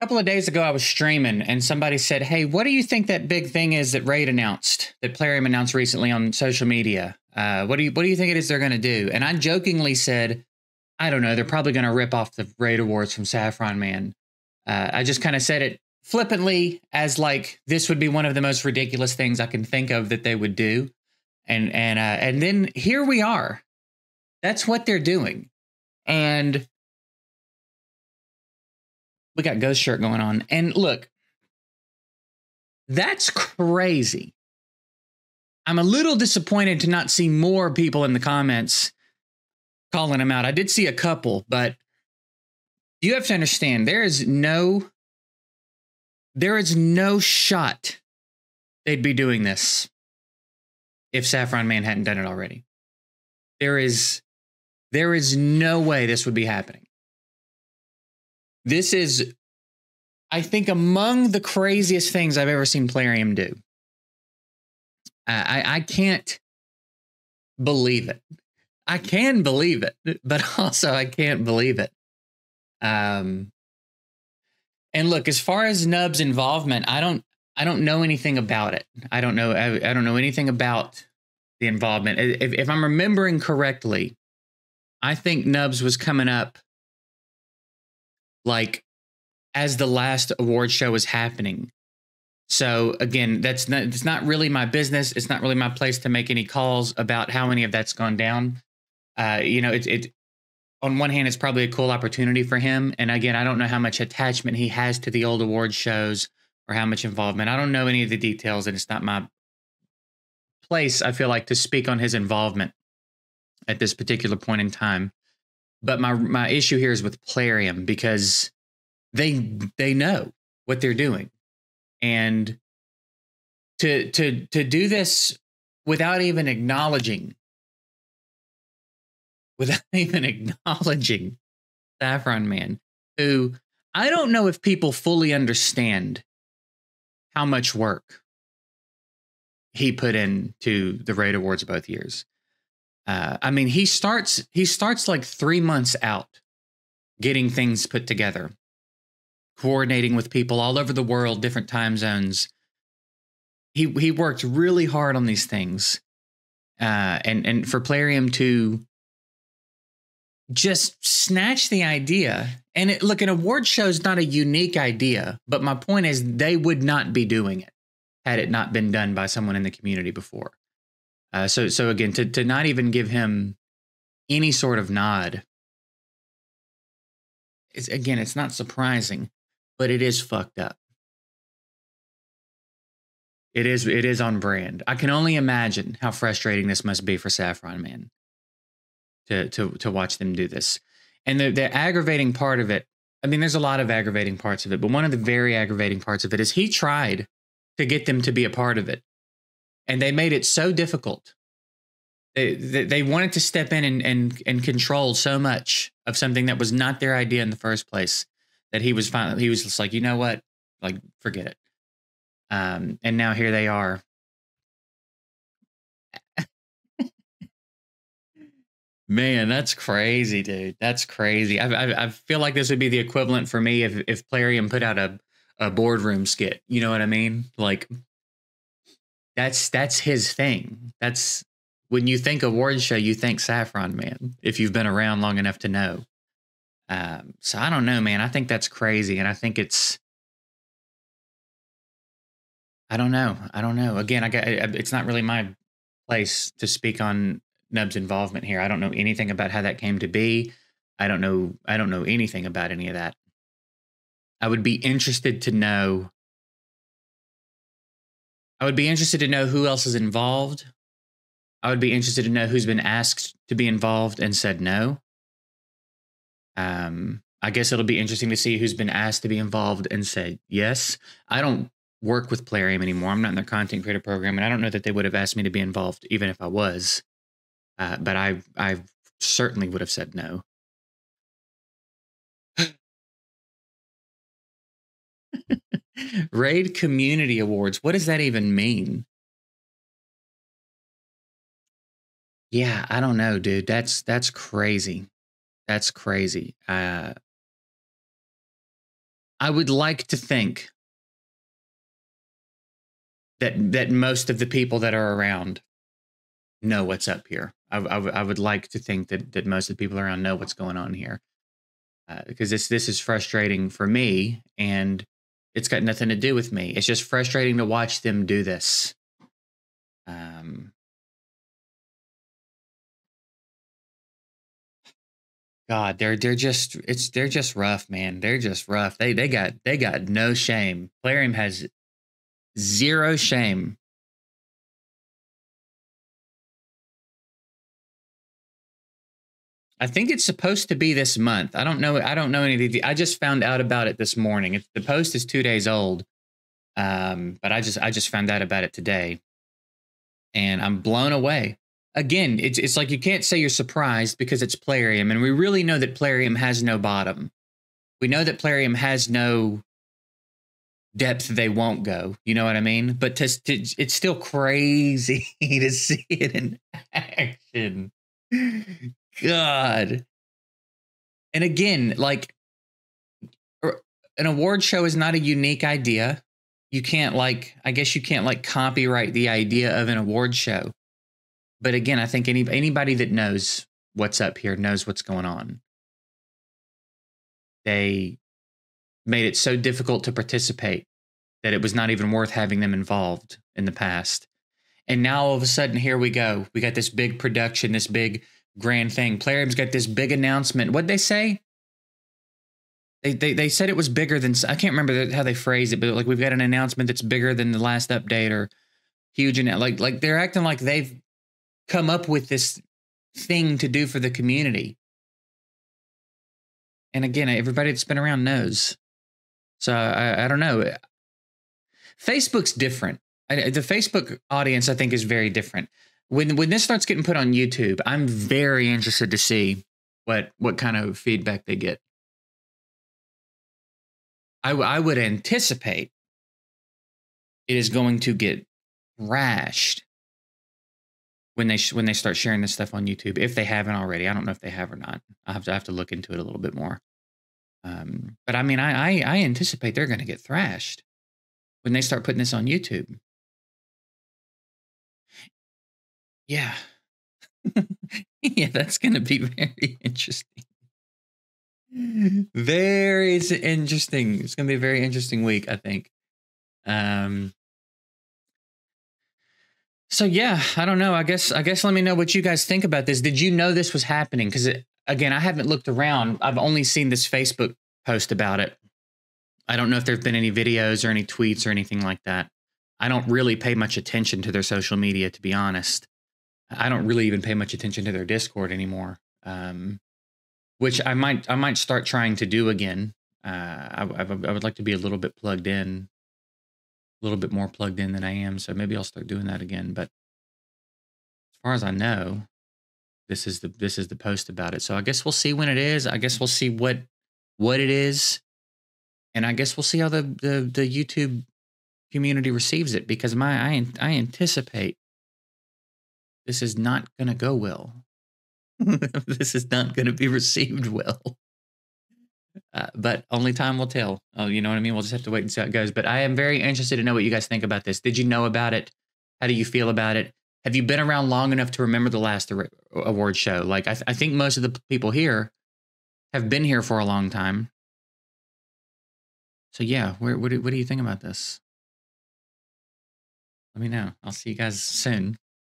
couple of days ago, I was streaming and somebody said, "Hey, what do you think that big thing is that Raid announced, that Plarium announced recently on social media? What do you think it is they're going to do?" And I jokingly said, "I don't know. They're probably going to rip off the Raid awards from Saffron Man." I just kind of said it flippantly as like this would be one of the most ridiculous things I can think of that they would do, and then here we are. That's what they're doing, and we got Ghost Shirt going on. And look, that's crazy. I'm a little disappointed to not see more people in the comments calling him out. I did see a couple, but you have to understand there is no shot they'd be doing this if Saffron Man hadn't done it already. There is no way this would be happening. This is, I think, among the craziest things I've ever seen Plarium do. I can't believe it. I can believe it, but also I can't believe it. And look, as far as Nub's involvement, I don't know anything about it. I don't know anything about the involvement. If I'm remembering correctly, I think Nubs was coming up like as the last award show was happening. So again, it's not really my business. It's not really my place to make any calls about how any of that's gone down. It on one hand, it's probably a cool opportunity for him. And again, I don't know how much attachment he has to the old award shows or how much involvement. I don't know any of the details, and it's not my place, I feel like, to speak on his involvement at this particular point in time. But my issue here is with Plarium, because they know what they're doing. And to do this without even acknowledging Saffron Man, who I don't know if people fully understand how much work he put into the Raid Awards both years. I mean, he starts like 3 months out getting things put together, coordinating with people all over the world, different time zones. He worked really hard on these things, and for Plarium to just snatch the idea. And look, an award show is not a unique idea, but my point is they would not be doing it had it not been done by someone in the community before. So again, to not even give him any sort of nod, it's not surprising, but it is fucked up. It is on brand. I can only imagine how frustrating this must be for Saffron Man to watch them do this. And the aggravating part of it, I mean, there's a lot of aggravating parts of it, but one of the very aggravating parts of it is he tried to get them to be a part of it, and they made it so difficult. They wanted to step in and control so much of something that was not their idea in the first place that he was just like, you know what, like, forget it. And now here they are. Man, that's crazy, dude. That's crazy. I feel like this would be the equivalent for me if Plarium put out a boardroom skit. You know what I mean? Like, that's his thing. That's when you think award show, you think Saffron Man, if you've been around long enough to know. So I don't know, man. I think that's crazy, and I think I don't know. Again, it's not really my place to speak on Nub's involvement here. I don't know anything about how that came to be. I don't know anything about any of that. I would be interested to know who else is involved. I would be interested to know who's been asked to be involved and said no. I guess it'll be interesting to see who's been asked to be involved and said yes. I don't work with Plarium anymore. I'm not in their content creator program, and I don't know that they would have asked me to be involved even if I was. But I certainly would have said no. Raid Community Awards. What does that even mean? Yeah, I don't know, dude. That's crazy. That's crazy. I would like to think that most of the people that are around know what's up here. I would like to think that most of the people around know what's going on here, because this is frustrating for me, and it's got nothing to do with me. It's just frustrating to watch them do this. God, they're just rough, man. They're just rough. They got no shame. Plarium has zero shame. I think it's supposed to be this month. I don't know. I don't know anything. I just found out about it this morning. The post is 2 days old, but I just found out about it today, and I'm blown away. Again, it's like you can't say you're surprised because it's Plarium, and we really know that Plarium has no bottom. We know that Plarium has no depth they won't go. You know what I mean? But it's still crazy to see it in action. God. And again, like, an award show is not a unique idea. You can't I guess you can't copyright the idea of an award show. But again, I think anybody that knows what's up here knows what's going on. They made it so difficult to participate that it was not even worth having them involved in the past. And now all of a sudden, here we go. We got this big production, this big grand thing. Plarium's got this big announcement. What'd they say? They said it was bigger than, I can't remember how they phrased it, but like, we've got an announcement that's bigger than the last update, or huge. And like they're acting like they've come up with this thing to do for the community. And again, everybody that's been around knows. So I don't know. Facebook's different. The Facebook audience, I think, is very different. When this starts getting put on YouTube, I'm very interested to see what kind of feedback they get. I would anticipate it is going to get thrashed when they start sharing this stuff on YouTube, if they haven't already. I don't know if they have or not. I have to look into it a little bit more. But I mean, I anticipate they're going to get thrashed when they start putting this on YouTube. Yeah. Yeah, that's going to be very interesting. Very interesting. It's going to be a very interesting week, I think. So yeah, I don't know. I guess let me know what you guys think about this. Did you know this was happening? Because again, I haven't looked around. I've only seen this Facebook post about it. I don't know if there's been any videos or any tweets or anything like that. I don't really pay much attention to their social media, to be honest. I don't really even pay much attention to their Discord anymore, which I might start trying to do again. I would like to be a little bit plugged in, a little bit more plugged in than I am. So maybe I'll start doing that again. But as far as I know, this is the post about it. So I guess we'll see when it is. I guess we'll see what it is, and I guess we'll see how the YouTube community receives it, because I anticipate this is not going to go well. This is not going to be received well. But only time will tell. Oh, you know what I mean? We'll just have to wait and see how it goes. But I am very interested to know what you guys think about this. Did you know about it? How do you feel about it? Have you been around long enough to remember the last award show? Like, I think most of the people here have been here for a long time. So yeah, what do you think about this? Let me know. I'll see you guys soon.